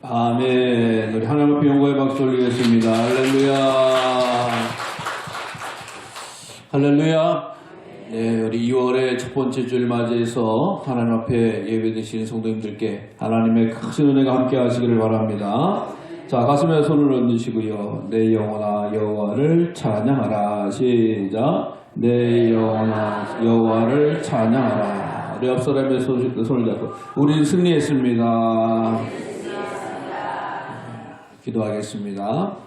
아멘. 우리 하나님 앞에 영광의 박수 올리겠습니다. 할렐루야. 할렐루야. 네, 우리 2월의 첫 번째 주를 맞이해서 하나님 앞에 예배드리시는 성도님들께 하나님의 크신 은혜가 함께 하시기를 바랍니다. 자, 가슴에 손을 얹으시고요. 내 영혼아 여호와를 찬양하라. 시작. 내 영혼아 여호와를 찬양하라. 우리 앞 사람의 손을 잡고 우리 승리했습니다. 기도하겠습니다.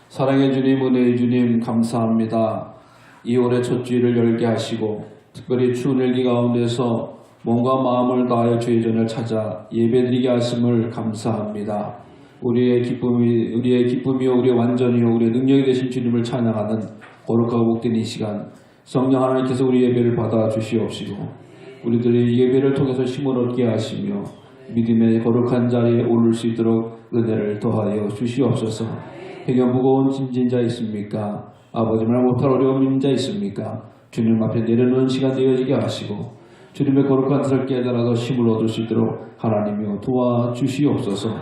사랑의 주님, 은혜의 주님, 감사합니다. 2월의 첫 주일을 열게 하시고 특별히 추운 일기 가운데서 몸과 마음을 다하여 주의 전을 찾아 예배드리게 하심을 감사합니다. 우리의 기쁨이요 우리의 완전이요 우리의 능력이 되신 주님을 찬양하는 거룩하고 복된 이 시간, 성령 하나님께서 우리 예배를 받아 주시옵시고 우리들의 예배를 통해서 힘을 얻게 하시며 믿음의 거룩한 자리에 오를 수 있도록 은혜를 더하여 주시옵소서. 해경 무거운 짐진 자 있습니까? 아버지 말 못할 어려운 자 있습니까? 주님 앞에 내려놓는 시간 되어지게 하시고 주님의 거룩한 뜻을 깨달아서 힘을 얻을 수 있도록 하나님이여 도와주시옵소서.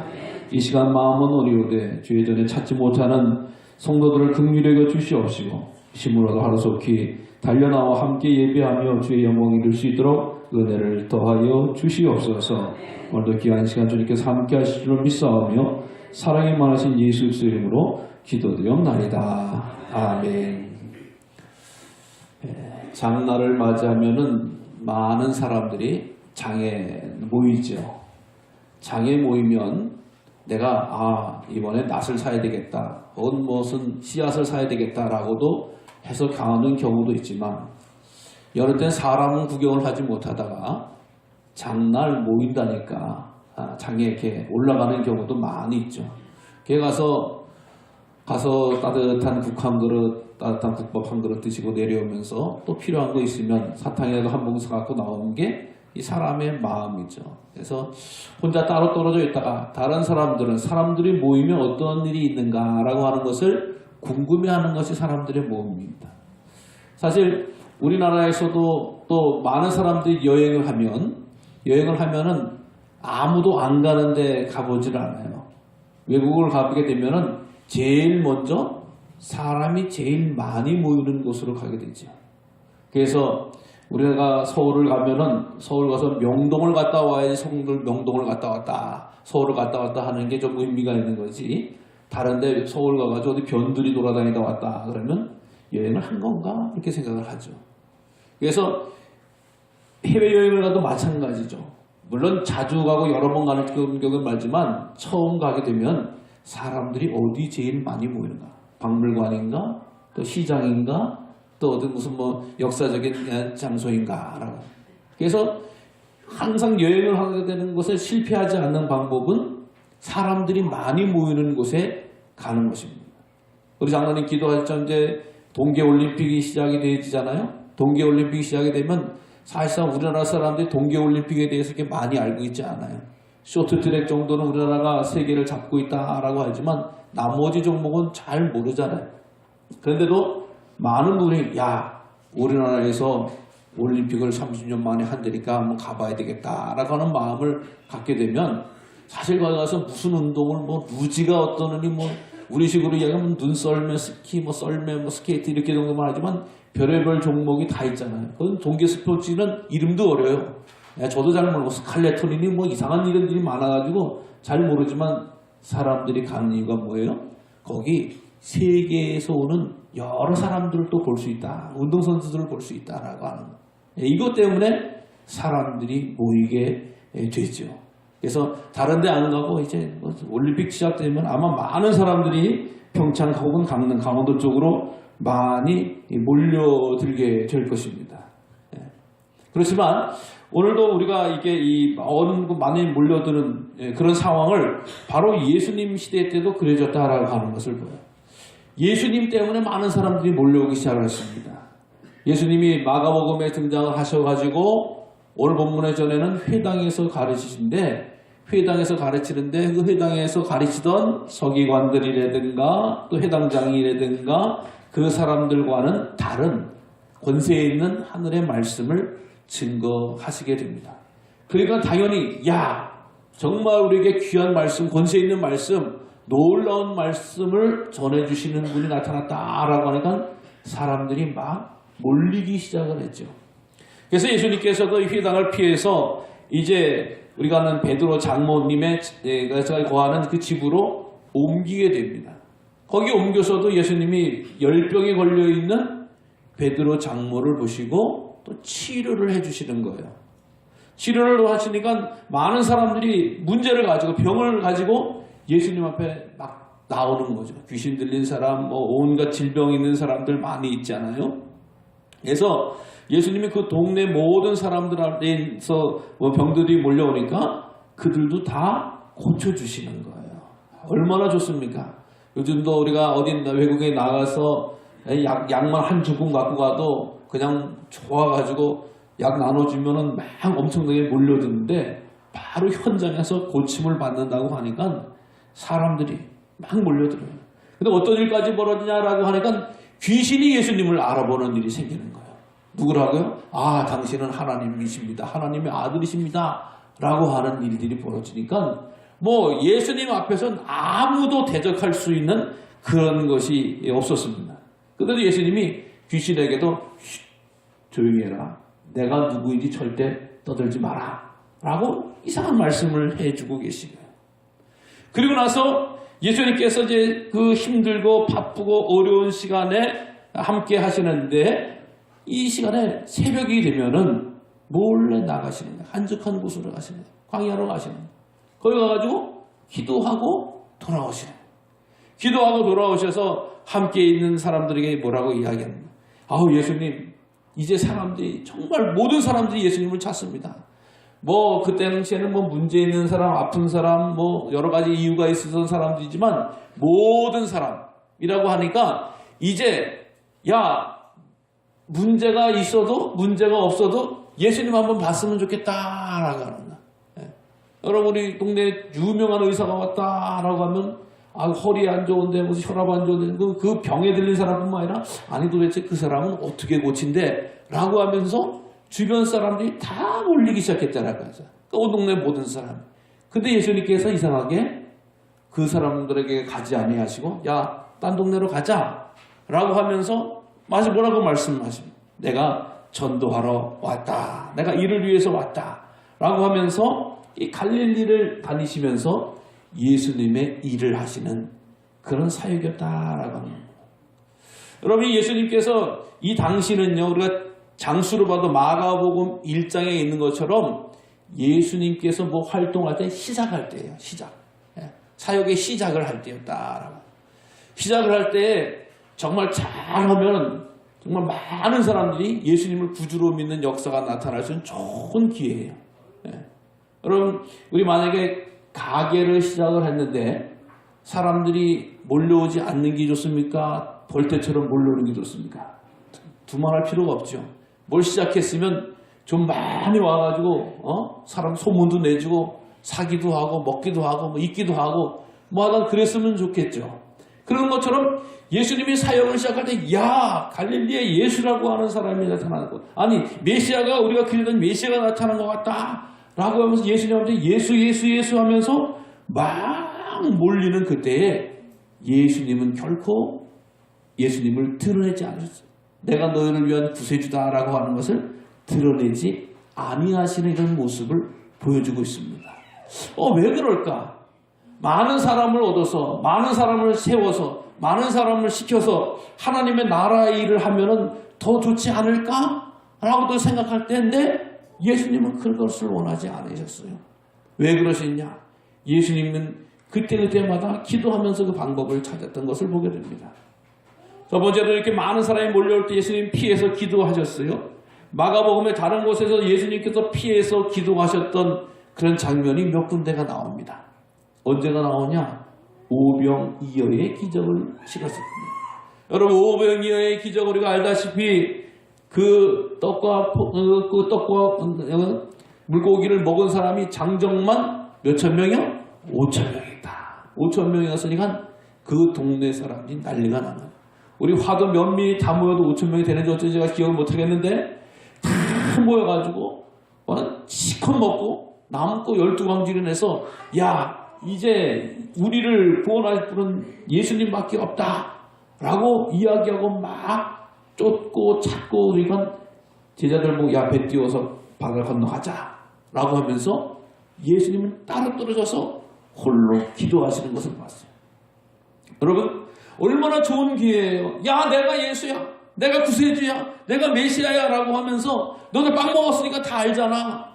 이 시간 마음은 어리오되 주의 전에 찾지 못하는 성도들을 긍휼히 여겨 주시옵시고 힘을 얻어 하루속히 달려나와 함께 예배하며 주의 영광을 이룰 수 있도록 은혜를 더하여 주시옵소서. 오늘도 귀한 시간 주님께서 함께 하실 줄 믿사오며 사랑이 많으신 예수 그리스도의 이름으로 기도드리옵나이다. 아멘. 장날을 맞이하면은 많은 사람들이 장에 모이죠. 장에 모이면 내가 이번에 낫을 사야 되겠다, 혹은 무슨 씨앗을 사야 되겠다라고도 해서 강하는 경우도 있지만 여러 땐 사람은 구경을 하지 못하다가 장날 모인다니까 장에 이렇게 올라가는 경우도 많이 있죠. 걔 가서 따뜻한 국한 그릇 따뜻한 국밥 한 그릇 드시고 내려오면서 또 필요한 거 있으면 사탕이라도 한 봉사 갖고 나오는 게 이 사람의 마음이죠. 그래서 혼자 따로 떨어져 있다가 다른 사람들이 모이면 어떤 일이 있는가라고 하는 것을 궁금해하는 것이 사람들의 모임입니다. 사실 우리나라에서도 또 많은 사람들이 여행을 하면은 아무도 안 가는데 가보지를 않아요. 외국을 가보게 되면은 제일 먼저 사람이 제일 많이 모이는 곳으로 가게 되죠. 그래서 우리가 서울을 가면은 서울 가서 명동을 갔다 와야지 서울 명동을 갔다 왔다, 서울을 갔다 왔다 하는 게 좀 의미가 있는 거지. 다른데 서울 가가지고 어디 변두리 돌아다니다 왔다 그러면 여행을 한 건가? 이렇게 생각을 하죠. 그래서 해외여행을 가도 마찬가지죠. 물론 자주 가고 여러 번 가는 경우는 말지만 처음 가게 되면 사람들이 어디 제일 많이 모이는가? 박물관인가? 또 시장인가? 또 어디 무슨 뭐 역사적인 장소인가라고. 그래서 항상 여행을 하게 되는 것에 실패하지 않는 방법은 사람들이 많이 모이는 곳에 가는 것입니다. 우리 장로님 기도할 때 이제 동계올림픽이 시작이 되잖아요. 동계올림픽이 시작이 되면 사실상 우리나라 사람들이 동계올림픽에 대해서 이렇게 많이 알고 있지 않아요. 쇼트트랙 정도는 우리나라가 세계를 잡고 있다라고 하지만 나머지 종목은 잘 모르잖아요. 그런데도 많은 분이 우리나라에서 올림픽을 30년 만에 한다니까 한번 가봐야 되겠다라고 하는 마음을 갖게 되면 사실 거기 가서 무슨 운동을 뭐 루지가 어떠느니 뭐 우리식으로 얘기하면 눈썰매, 스키, 뭐 썰매, 뭐 스케이트 이렇게 정도만 하지만 별의별 종목이 다 있잖아요. 그건 동계 스포츠는 이름도 어려요. 저도 잘 모르고 스칼레톤이니 뭐 이상한 이름들이 많아가지고 잘 모르지만 사람들이 가는 이유가 뭐예요? 거기 세계에서 오는 여러 사람들을 또 볼 수 있다. 운동선수들을 볼 수 있다라고 하는 거. 이것 때문에 사람들이 모이게 되죠. 그래서 다른 데 안 가고 이제 올림픽 시작되면 아마 많은 사람들이 평창 혹은 강릉, 강원도 쪽으로 많이 몰려들게 될 것입니다. 그렇지만 오늘도 우리가 이게 많이 몰려드는 그런 상황을 바로 예수님 시대 때도 그려졌다라고 하는 것을 보여요. 예수님 때문에 많은 사람들이 몰려오기 시작했습니다. 예수님이 마가복음에 등장을 하셔가지고 오늘 본문의 전에는 회당에서 가르치시는데 회당에서 가르치는데 그 회당에서 가르치던 서기관들이라든가 또 회당장이라든가 그 사람들과는 다른 권세에 있는 하늘의 말씀을 증거하시게 됩니다. 그러니까 당연히 정말 우리에게 귀한 말씀, 권세 있는 말씀, 놀라운 말씀을 전해주시는 분이 나타났다라고 하니까 사람들이 막 몰리기 시작을 했죠. 그래서 예수님께서도 이 회당을 피해서 이제 우리가 아는 베드로 장모님의 거하는 그 집으로 옮기게 됩니다. 거기 옮겨서도 예수님이 열병에 걸려있는 베드로 장모를 보시고 또 치료를 해주시는 거예요. 치료를 하시니까 많은 사람들이 문제를 가지고 병을 가지고 예수님 앞에 막 나오는 거죠. 귀신 들린 사람, 온갖 질병 있는 사람들 많이 있잖아요. 그래서 예수님이 그 동네 모든 사람들한테서 병들이 몰려오니까 그들도 다 고쳐주시는 거예요. 얼마나 좋습니까? 요즘도 우리가 어딘가 외국에 나가서 약만 한 주군 갖고 가도 그냥 좋아가지고 약 나눠주면은 막 엄청나게 몰려드는데 바로 현장에서 고침을 받는다고 하니까 사람들이 막 몰려들어요. 근데 어떤 일까지 벌어지냐라고 하니까 귀신이 예수님을 알아보는 일이 생기는 거예요. 누구라고요? 당신은 하나님이십니다. 하나님의 아들이십니다. 라고 하는 일들이 벌어지니까 예수님 앞에서는 아무도 대적할 수 있는 그런 것이 없었습니다. 그런데 예수님이 귀신에게도 조용히 해라. 내가 누구인지 절대 떠들지 마라. 라고 이상한 말씀을 해주고 계시고요. 그리고 나서 예수님께서 이제 그 힘들고 바쁘고 어려운 시간에 함께 하시는데 이 시간에 새벽이 되면은 몰래 나가시는 거예요. 한적한 곳으로 가시는 거예요. 광야로 가시는 거예요. 거기 가가지고 기도하고 돌아오시는 거예요. 기도하고 돌아오셔서 함께 있는 사람들에게 뭐라고 이야기합니다. 예수님, 이제 사람들이 정말 모든 사람들이 예수님을 찾습니다. 그때 당시에는 문제 있는 사람, 아픈 사람, 여러 가지 이유가 있었던 사람들이지만 모든 사람이라고 하니까 이제 야, 문제가 있어도 문제가 없어도 예수님 한번 봤으면 좋겠다라고 하는 거야. 예. 여러분 우리 동네에 유명한 의사가 왔다라고 하면 허리 안 좋은데 무슨 혈압 안 좋은데 그 병에 들린 사람뿐만 아니라 아니 도대체 그 사람은 어떻게 고친대? 라고 하면서 주변 사람들이 다 몰리기 시작했다라고 하죠. 그 동네 모든 사람. 근데 예수님께서 이상하게 그 사람들에게 가지 아니하시고 야, 딴 동네로 가자 라고 하면서 뭐라고 말씀하십니다. 내가 전도하러 왔다. 내가 이를 위해서 왔다. 라고 하면서 이 갈릴리를 다니시면서 예수님의 일을 하시는 그런 사역이었다라고 합니다. 여러분 예수님께서 이 당시는요 우리가 장수로 봐도 마가복음 1장에 있는 것처럼 예수님께서 뭐 활동할 때 시작할 때예요. 시작. 사역의 시작을 할 때였다라고. 시작을 할 때 정말 잘하면 정말 많은 사람들이 예수님을 구주로 믿는 역사가 나타날 수 있는 좋은 기회예요. 여러분 우리 만약에 가게를 시작을 했는데 사람들이 몰려오지 않는 게 좋습니까? 벌떼처럼 몰려오는 게 좋습니까? 두말할 필요가 없죠. 뭘 시작했으면 좀 많이 와가지고 사람 소문도 내주고 사기도 하고 먹기도 하고 입기도 하고 하다 그랬으면 좋겠죠. 그런 것처럼 예수님이 사역을 시작할 때 야, 갈릴리에 예수라고 하는 사람이 나타나고 아니 메시아가 우리가 그리던 메시아가 나타난 것 같다 라고 하면서 예수님한테 예수 하면서 막 몰리는 그때에 예수님은 결코 예수님을 드러내지 않으셨어요. 내가 너희를 위한 구세주다라고 하는 것을 드러내지 아니하시는 이런 모습을 보여주고 있습니다. 왜 그럴까? 많은 사람을 얻어서 많은 사람을 세워서 많은 사람을 시켜서 하나님의 나라 일을 하면은 더 좋지 않을까? 라고도 생각할 때인데 예수님은 그것을 원하지 않으셨어요. 왜 그러시냐? 예수님은 그때마다 기도하면서 그 방법을 찾았던 것을 보게 됩니다. 저번에도 이렇게 많은 사람이 몰려올 때 예수님 피해서 기도하셨어요. 마가복음의 다른 곳에서 예수님께서 피해서 기도하셨던 그런 장면이 몇 군데가 나옵니다. 언제가 나오냐? 오병이어의 기적을 치렀습니다. 여러분 오병이어의 기적 우리가 알다시피 그 떡과 물고기를 먹은 사람이 장정만 몇천 명이요? 5천 명이다. 5천 명이었으니까 그 동네 사람이 난리가 나는. 우리 화도 몇 명이 다 모여도 5천 명이 되는지 어쩐지 제가 기억을 못하겠는데 다 모여가지고 시컷 먹고 남은 거 12광지를 내서 야 이제 우리를 구원할 분은 예수님밖에 없다 라고 이야기하고 막 쫓고 찾고 우리가 제자들 보고 야 배 띄워서 바다를 건너가자 라고 하면서 예수님은 따로 떨어져서 홀로 기도하시는 것을 봤어요. 여러분 얼마나 좋은 기회예요. 야 내가 예수야, 내가 구세주야, 내가 메시아야 라고 하면서 너네 빵 먹었으니까 다 알잖아.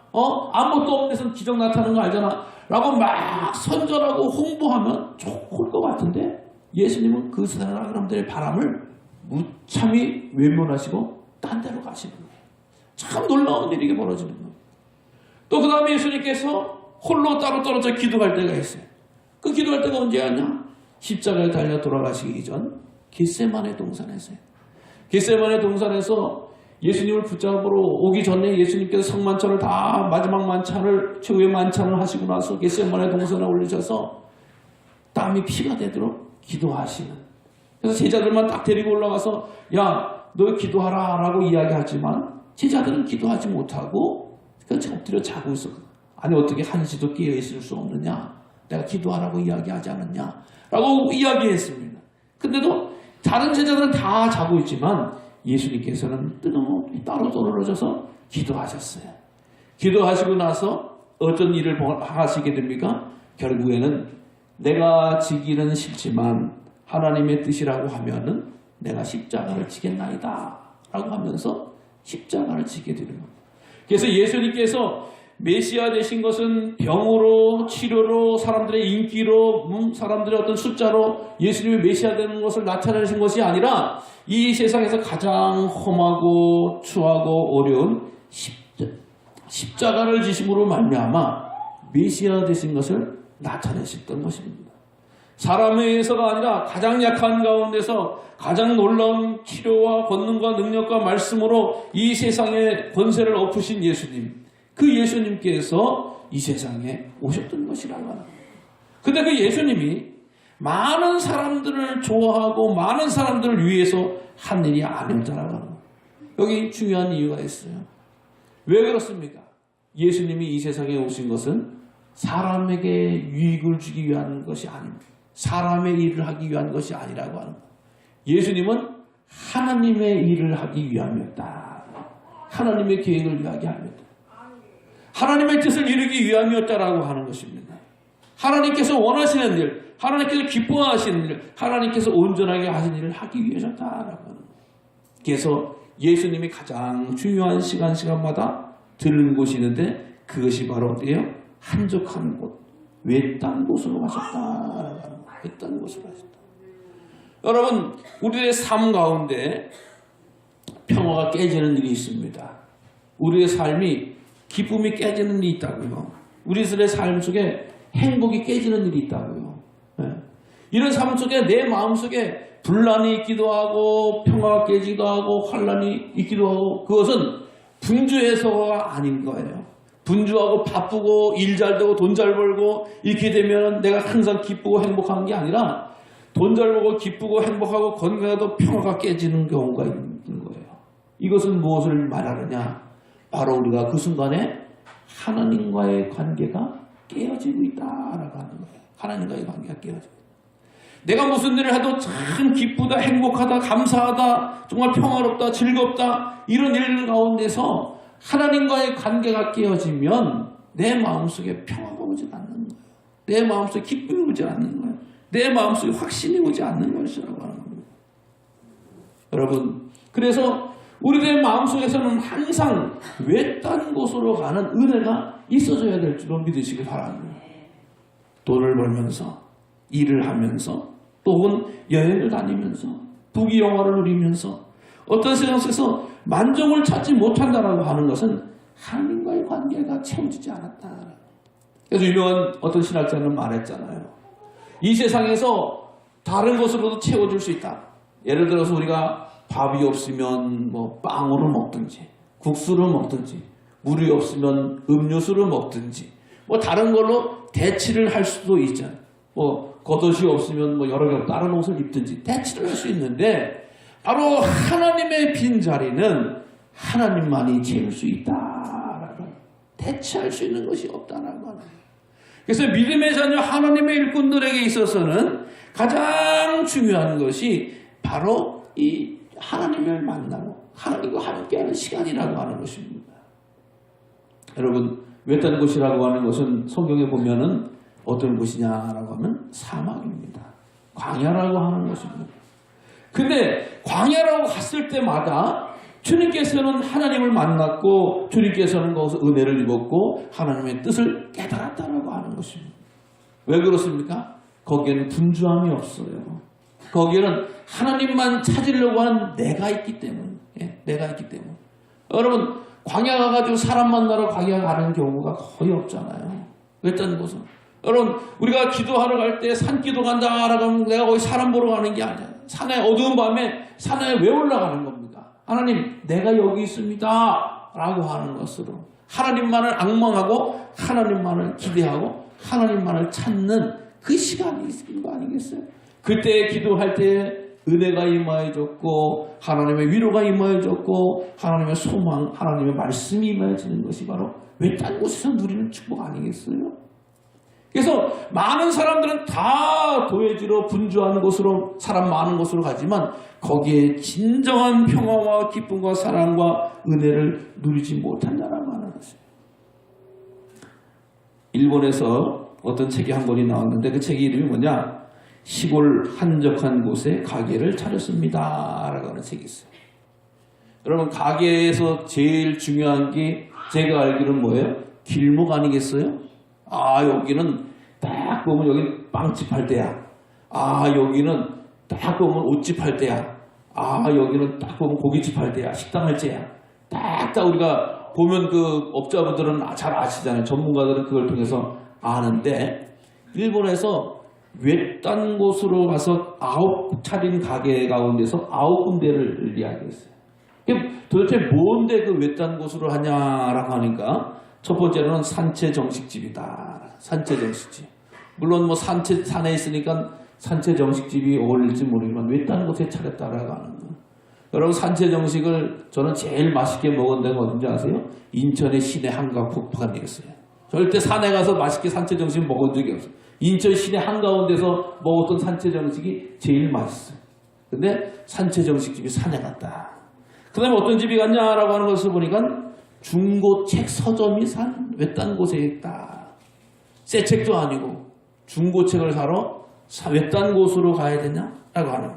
아무것도 없는 데서 기적 나타나는 거 알잖아 라고 막 선전하고 홍보하면 좋을 것 같은데 예수님은 그 사람들의 바람을 무참히 외면하시고 딴 데로 가시는 거예요. 참 놀라운 일이 벌어지는 거예요. 또 그 다음에 예수님께서 홀로 따로 떨어져 기도할 때가 있어요. 그 기도할 때가 언제였냐? 십자가에 달려 돌아가시기 전 겟세마네 동산에서요. 겟세마네 동산에서 예수님을 붙잡으러 오기 전에 예수님께서 성만찬을 다 마지막 만찬을 최후의 만찬을 하시고 나서 겟세마네 동산에 올리셔서 땀이 피가 되도록 기도하시는. 그래서 제자들만 딱 데리고 올라가서 야 너 기도하라 라고 이야기하지만 제자들은 기도하지 못하고 그냥 엎드려 자고 있어. 아니 어떻게 한시도 깨어 있을 수 없느냐? 내가 기도하라고 이야기하지 않았냐? 라고 이야기했습니다. 근데도 다른 제자들은 다 자고 있지만 예수님께서는 뜬금없이 따로 떨어져서 기도하셨어요. 기도하시고 나서 어떤 일을 하시게 됩니까? 결국에는 내가 지기는 싫지만 하나님의 뜻이라고 하면은 내가 십자가를 지겠나이다 라고 하면서 십자가를 지게 되는 겁니다. 그래서 예수님께서 메시아 되신 것은 병으로 치료로 사람들의 인기로 사람들의 어떤 숫자로 예수님이 메시아 되는 것을 나타내신 것이 아니라 이 세상에서 가장 험하고 추하고 어려운 십자가를 지심으로 말미암아 메시아 되신 것을 나타내셨던 것입니다. 사람에 의해서가 아니라 가장 약한 가운데서 가장 놀라운 치료와 권능과 능력과 말씀으로 이 세상에 권세를 엎으신 예수님, 그 예수님께서 이 세상에 오셨던 것이라고 하는 거예요. 근데 그 예수님이 많은 사람들을 좋아하고 많은 사람들을 위해서 한 일이 아니었다라고 하는 거예요. 여기 중요한 이유가 있어요. 왜 그렇습니까? 예수님이 이 세상에 오신 것은 사람에게 유익을 주기 위한 것이 아닙니다. 사람의 일을 하기 위한 것이 아니라고 하는 거예요. 예수님은 하나님의 일을 하기 위함이었다. 하나님의 계획을 위하게 합니다. 하나님의 뜻을 이루기 위함이었다라고 하는 것입니다. 하나님께서 원하시는 일, 하나님께서 기뻐하시는 일, 하나님께서 온전하게 하신 일을 하기 위해서다라고 하는 거예요. 그래서 예수님이 가장 중요한 시간마다 들른 곳이 있는데 그것이 바로 어디예요? 한적한 곳, 외딴 곳으로 가셨다라고 하는 거예요. 외딴 곳으로 가셨다. 여러분, 우리의 삶 가운데 평화가 깨지는 일이 있습니다. 우리의 삶이 기쁨이 깨지는 일이 있다고요. 우리들의 삶 속에 행복이 깨지는 일이 있다고요. 네. 이런 삶 속에 내 마음 속에 분란이 있기도 하고 평화가 깨지기도 하고 환란이 있기도 하고 그것은 분주해서가 아닌 거예요. 분주하고 바쁘고 일 잘 되고 돈 잘 벌고 이렇게 되면 내가 항상 기쁘고 행복한 게 아니라 돈 잘 벌고 기쁘고 행복하고 건강해도 평화가 깨지는 경우가 있는 거예요. 이것은 무엇을 말하느냐? 바로 우리가 그 순간에 하나님과의 관계가 깨어지고 있다라고 하는 거예요. 하나님과의 관계가 깨어지고 있다. 내가 무슨 일을 해도 참 기쁘다, 행복하다, 감사하다, 정말 평화롭다, 즐겁다 이런 일 가운데서 하나님과의 관계가 깨어지면 내 마음속에 평화가 오지 않는 거예요. 내 마음속에 기쁨이 오지 않는 거예요. 내 마음속에 확신이 오지 않는 것이라고 하는 겁니다. 여러분, 그래서 우리들의 마음속에서는 항상 외딴 곳으로 가는 은혜가 있어줘야 될 줄로 믿으시기 바랍니다. 돈을 벌면서, 일을 하면서, 또 혹은 여행을 다니면서, 부귀영화를 누리면서 어떤 세상 속에서 만족을 찾지 못한다라고 하는 것은 하나님과의 관계가 채워지지 않았다. 그래서 유명한 어떤 신학자는 말했잖아요. 이 세상에서 다른 것으로도 채워줄 수 있다. 예를 들어서 우리가 밥이 없으면 뭐 빵으로 먹든지 국수를 먹든지 물이 없으면 음료수를 먹든지 뭐 다른 걸로 대치를 할 수도 있잖아요. 뭐 겉옷이 없으면 뭐 여러 개 다른 옷을 입든지 대치를 할 수 있는데 바로 하나님의 빈자리는 하나님만이 채울 수 있다라고 대체할 수 있는 것이 없다라고 하는 거예요. 그래서 믿음의 자녀 하나님의 일꾼들에게 있어서는 가장 중요한 것이 바로 이 하나님을 만나고 하나님과 함께하는 시간이라고 하는 것입니다. 여러분, 외딴 곳이라고 하는 것은 성경에 보면은 어떤 곳이냐라고 하면 사막입니다. 광야라고 하는 것입니다. 근데 광야라고 갔을 때마다 주님께서는 하나님을 만났고 주님께서는 거기서 은혜를 입었고 하나님의 뜻을 깨달았다라고 하는 것입니다. 왜 그렇습니까? 거기에는 분주함이 없어요. 거기에는 하나님만 찾으려고 하는 내가 있기 때문에. 내가 있기 때문에. 여러분, 광야 가가지고 사람 만나러 광야 가는 경우가 거의 없잖아요. 외딴 곳은. 여러분, 우리가 기도하러 갈 때 산기도 간다라고 하면 내가 거기 사람 보러 가는 게 아니야. 산에 어두운 밤에 산에 왜 올라가는 겁니까? 하나님, 내가 여기 있습니다 라고 하는 것으로 하나님만을 앙망하고 하나님만을 기대하고 하나님만을 찾는 그 시간이 있는 거 아니겠어요? 그때 기도할 때 은혜가 임하여졌고 하나님의 위로가 임하여졌고 하나님의 소망, 하나님의 말씀이 임하여지는 것이 바로 외딴 곳에서 누리는 축복 아니겠어요? 그래서 많은 사람들은 다 도회지로 분주한 곳으로 사람 많은 곳으로 가지만 거기에 진정한 평화와 기쁨과 사랑과 은혜를 누리지 못한다라고 하는 것입니다. 일본에서 어떤 책이 한 권이 나왔는데 그 책의 이름이 뭐냐? 시골 한적한 곳에 가게를 차렸습니다 라고 하는 책이 있어요. 여러분, 가게에서 제일 중요한 게 제가 알기로는 뭐예요? 길목 아니겠어요? 아, 여기는 딱 보면 여기 빵집 할 때야. 아, 여기는 딱 보면 옷집 할 때야. 아, 여기는 딱 보면 고깃집 할 때야. 식당 할 때야. 딱 우리가 보면 그 업자분들은 잘 아시잖아요. 전문가들은 그걸 통해서 아는데 일본에서 외딴 곳으로 가서 9차린 가게 가운데서 9군데를 이야기했어요. 도대체 뭔데 그 외딴 곳으로 하냐라고 하니까 첫 번째로는 산채 정식집이다. 산채 정식집. 물론 뭐 산에 있으니까 산채 정식집이 어울릴지 모르지만 외딴 곳에 차렸다라고 하는 거예요. 여러분 산채 정식을 저는 제일 맛있게 먹은 데가 어딘지 아세요? 인천의 시내 한강 북판이었어요. 절대 산에 가서 맛있게 산채 정식 먹은 적이 없어요. 인천 시내 한가운데서 먹었던 산채 정식이 제일 맛있어요. 근데 산채 정식집이 산에 갔다. 그 다음에 어떤 집이 갔냐라고 하는 것을 보니까 중고 책 서점이 산 외딴 곳에 있다. 새 책도 아니고 중고책을 사러 외딴 곳으로 가야 되냐라고 하는.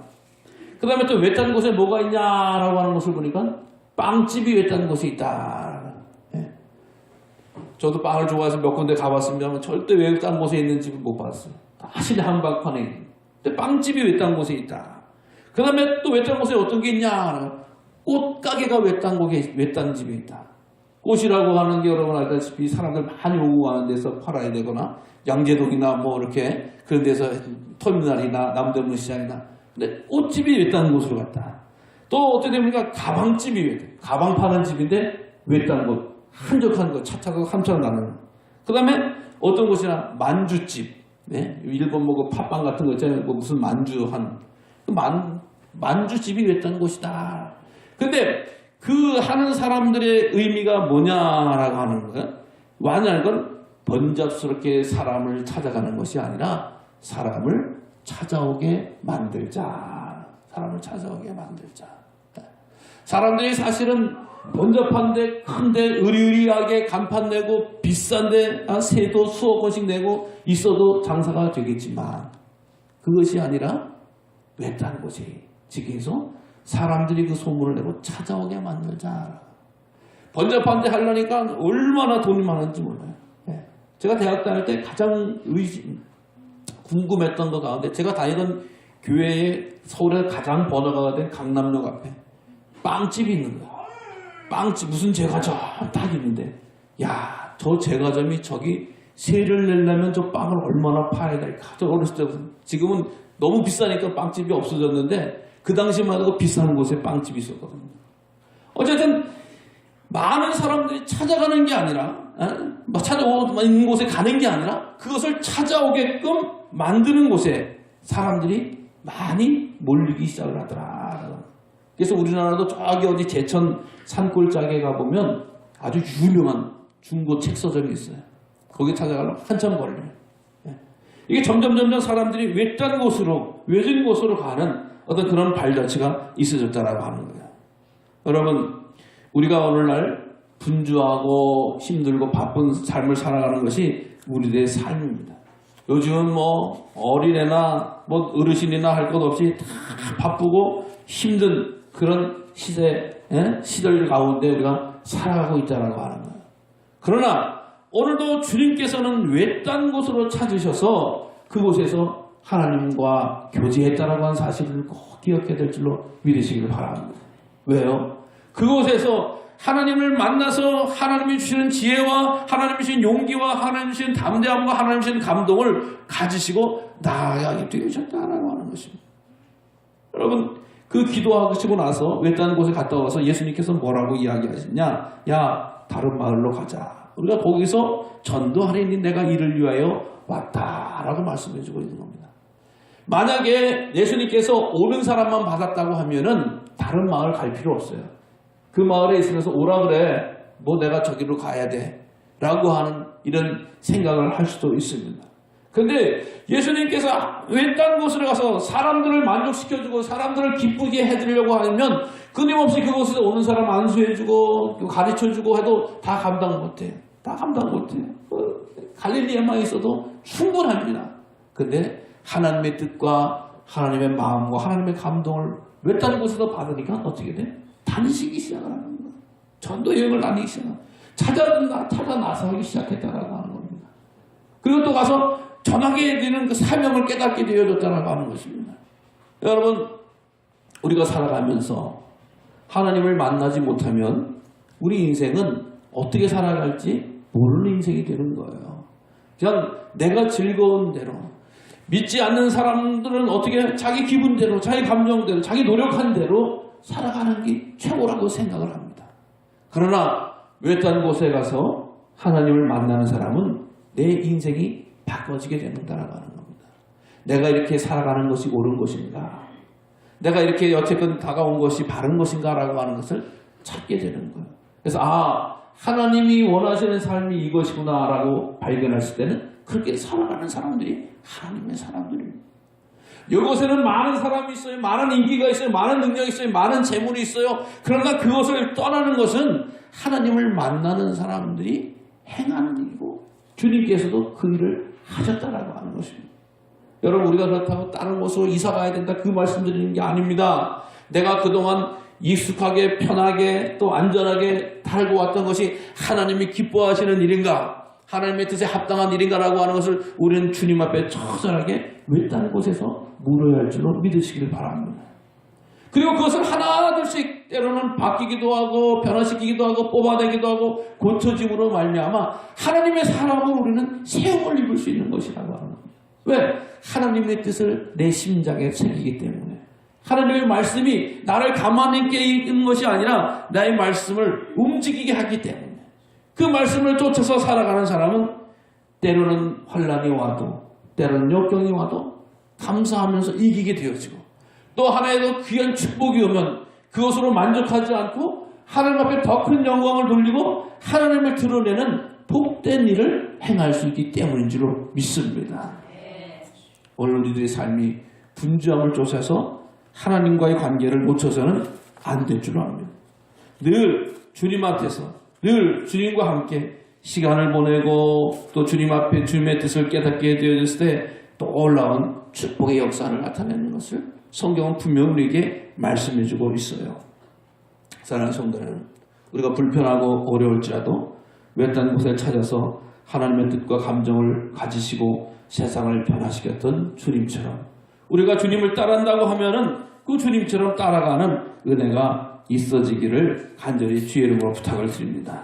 그 다음에 또 외딴 곳에 뭐가 있냐라고 하는 것을 보니까 빵집이 외딴 곳에 있다. 예. 저도 빵을 좋아해서 몇 군데 가봤습니다만 절대 외딴 곳에 있는 집은 못 봤어요. 다 시내 한복판에 있는. 근데 빵집이 외딴 곳에 있다. 그 다음에 또 외딴 곳에 어떤 게 있냐? 꽃가게가 외딴 집에 있다. 꽃이라고 하는 게 여러분 알다시피 사람들 많이 오고 가는 데서 팔아야 되거나 양재동이나 뭐 이렇게 그런 데서 터미널이나 남대문 시장이나 근데 꽃집이 외딴 곳으로 갔다. 또 어떻게 됩니까? 가방집이 가방 파는 집인데 외딴 곳 한적한 거 차 타고 한참 나는. 그 다음에 어떤 곳이나 만주집. 네? 일본 뭐 팥빵 같은 거 있잖아요. 뭐 무슨 만주한 만주집이 외딴 곳이다. 근데 그 하는 사람들의 의미가 뭐냐라고 하는 거야. 완전한 건 번잡스럽게 사람을 찾아가는 것이 아니라 사람을 찾아오게 만들자. 사람을 찾아오게 만들자. 사람들이 사실은 번잡한데 큰데 의리의리하게 간판 내고 비싼데 세도 수억 원씩 내고 있어도 장사가 되겠지만 그것이 아니라 외딴 곳에 지키서 사람들이 그 소문을 내고 찾아오게 만들자. 번잡한데 하려니까 얼마나 돈이 많은지 몰라요. 제가 대학 다닐 때 가장 궁금했던 것 가운데 제가 다니던 교회에 서울에 가장 번화가가 된 강남역 앞에 빵집이 있는 거야. 빵집 무슨 제과점 딱 있는데 야, 저 제과점이 저기 세를 내려면 저 빵을 얼마나 파야 될까. 저 어렸을 때 지금은 너무 비싸니까 빵집이 없어졌는데 그 당시만 해도 비싼 곳에 빵집이 있었거든요. 어쨌든 많은 사람들이 찾아가는 게 아니라 찾아오는 곳에 가는 게 아니라 그것을 찾아오게끔 만드는 곳에 사람들이 많이 몰리기 시작을 하더라. 그래서 우리나라도 저기 어디 제천 산골짜기에 가보면 아주 유명한 중고 책 서점이 있어요. 거기 찾아가려면 한참 걸려요. 이게 점점 사람들이 외딴 곳으로 외진 곳으로 가는 어떤 그런 발자취가 있어졌다라고 하는 거예요. 여러분, 우리가 오늘날 분주하고 힘들고 바쁜 삶을 살아가는 것이 우리들의 삶입니다. 요즘은 뭐 어린애나 뭐 어르신이나 할 것 없이 다 바쁘고 힘든 그런 시절 가운데 우리가 살아가고 있다라고 하는 거예요. 그러나 오늘도 주님께서는 외딴 곳으로 찾으셔서 그곳에서 하나님과 교제했다라고 하는 사실을 꼭 기억해야 될 줄로 믿으시기를 바랍니다. 왜요? 그곳에서 하나님을 만나서 하나님이 주시는 지혜와 하나님이 주시는 용기와 하나님이 주시는 담대함과 하나님이 주시는 감동을 가지시고 나아가게 되셨다라고 하는 것입니다. 여러분, 그 기도하시고 나서 외딴 곳에 갔다 와서 예수님께서 뭐라고 이야기하시냐? 야, 다른 마을로 가자. 우리가 거기서 전도하리니 내가 이를 위하여 왔다라고 말씀해 주고 있는 겁니다. 만약에 예수님께서 오는 사람만 받았다고 하면은 다른 마을 갈 필요 없어요. 그 마을에 있으면서 오라 그래. 뭐 내가 저기로 가야 돼. 라고 하는 이런 생각을 할 수도 있습니다. 근데 예수님께서 외딴 곳으로 가서 사람들을 만족시켜주고 사람들을 기쁘게 해드리려고 하면 끊임없이 그곳에서 오는 사람 안수해주고 가르쳐주고 해도 다 감당 못해요. 다 감당 못해요. 갈릴리에만 있어도 충분합니다. 근데 하나님의 뜻과 하나님의 마음과 하나님의 감동을 외딴 곳에서 받으니까 어떻게 돼? 다니시기 시작을 하는 거예요. 전도 여행을 다니기 시작합니다. 찾아 나서기 시작했다라고 하는 겁니다. 그리고 또 가서 전하게 되는 그 사명을 깨닫게 되어졌다라고 하는 것입니다. 여러분, 우리가 살아가면서 하나님을 만나지 못하면 우리 인생은 어떻게 살아갈지 모르는 인생이 되는 거예요. 그냥 내가 즐거운 대로 믿지 않는 사람들은 어떻게 자기 기분대로, 자기 감정대로, 자기 노력한 대로 살아가는 게 최고라고 생각을 합니다. 그러나 외딴 곳에 가서 하나님을 만나는 사람은 내 인생이 바꿔지게 된다라고 하는 겁니다. 내가 이렇게 살아가는 것이 옳은 것인가? 내가 이렇게 여태껏 다가온 것이 바른 것인가? 라고 하는 것을 찾게 되는 거예요. 그래서 하나님이 원하시는 삶이 이것이구나 라고 발견했을 때는 그렇게 살아가는 사람들이 하나님의 사람들입니다. 이곳에는 많은 사람이 있어요. 많은 인기가 있어요. 많은 능력이 있어요. 많은 재물이 있어요. 그러나 그것을 떠나는 것은 하나님을 만나는 사람들이 행하는 일이고 주님께서도 그 일을 하셨다라고 하는 것입니다. 여러분, 우리가 그렇다고 다른 곳으로 이사 가야 된다 그 말씀드리는 게 아닙니다. 내가 그동안 익숙하게 편하게 또 안전하게 살고 왔던 것이 하나님이 기뻐하시는 일인가? 하나님의 뜻에 합당한 일인가라고 하는 것을 우리는 주님 앞에 처절하게 외딴 곳에서 물어야 할 줄로 믿으시기를 바랍니다. 그리고 그것을 하나둘씩 때로는 바뀌기도 하고 변화시키기도 하고 뽑아내기도 하고 고쳐짐으로 말미암아 하나님의 사람으로 우리는 세움을 입을 수 있는 것이라고 하는 겁니다. 왜? 하나님의 뜻을 내 심장에 새기기 때문에. 하나님의 말씀이 나를 가만히 있게 있는 것이 아니라 나의 말씀을 움직이게 하기 때문에. 그 말씀을 쫓아서 살아가는 사람은 때로는 환난이 와도 때로는 역경이 와도 감사하면서 이기게 되어지고 또 하나의 귀한 축복이 오면 그것으로 만족하지 않고 하나님 앞에 더 큰 영광을 돌리고 하나님을 드러내는 복된 일을 행할 수 있기 때문인 줄로 믿습니다. 오늘 우리들의 삶이 분주함을 쫓아서 하나님과의 관계를 놓쳐서는 안 될 줄 압니다. 늘 주님 앞에서 늘 주님과 함께 시간을 보내고 또 주님 앞에 주님의 뜻을 깨닫게 되어졌을 때 떠올라온 축복의 역사를 나타내는 것을 성경은 분명히 우리에게 말씀해주고 있어요. 사랑하는 성도는 우리가 불편하고 어려울지라도 외딴 곳에 찾아서 하나님의 뜻과 감정을 가지시고 세상을 변화시켰던 주님처럼 우리가 주님을 따라한다고 하면은 그 주님처럼 따라가는 은혜가 있어지기를 간절히 주의 이름으로 부탁을 드립니다.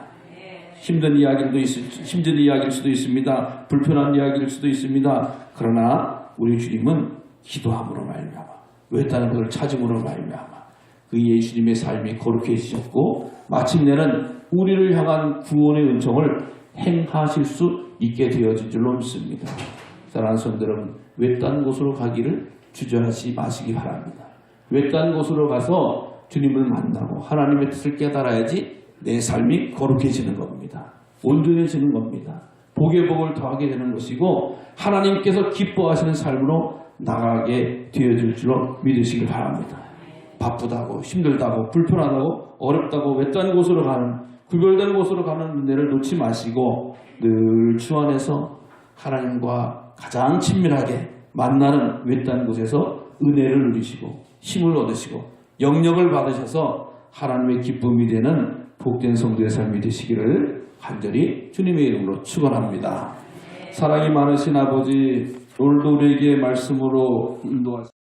힘든 이야기일 수도 있습니다. 불편한 이야기일 수도 있습니다. 그러나 우리 주님은 기도함으로 말미암아 외딴 것을 찾음으로 말미암아 그 예수님의 삶이 거룩해지셨고 마침내는 우리를 향한 구원의 은총을 행하실 수 있게 되어진 줄로 믿습니다. 사랑하는 성도 여러분, 외딴 곳으로 가기를 주저하지 마시기 바랍니다. 외딴 곳으로 가서 주님을 만나고 하나님의 뜻을 깨달아야지 내 삶이 거룩해지는 겁니다. 온전해지는 겁니다. 복의 복을 더하게 되는 것이고 하나님께서 기뻐하시는 삶으로 나가게 되어질 줄로 믿으시기 바랍니다. 바쁘다고 힘들다고 불편하다고 어렵다고 외딴 곳으로 가는 구별된 곳으로 가는 은혜를 놓지 마시고 늘 주 안에서 하나님과 가장 친밀하게 만나는 외딴 곳에서 은혜를 누리시고 힘을 얻으시고 영역을 받으셔서 하나님의 기쁨이 되는 복된 성도의 삶이 되시기를 간절히 주님의 이름으로 축원합니다. 사랑이 많으신 아버지, 오늘도 우리에게 말씀으로 인도하시고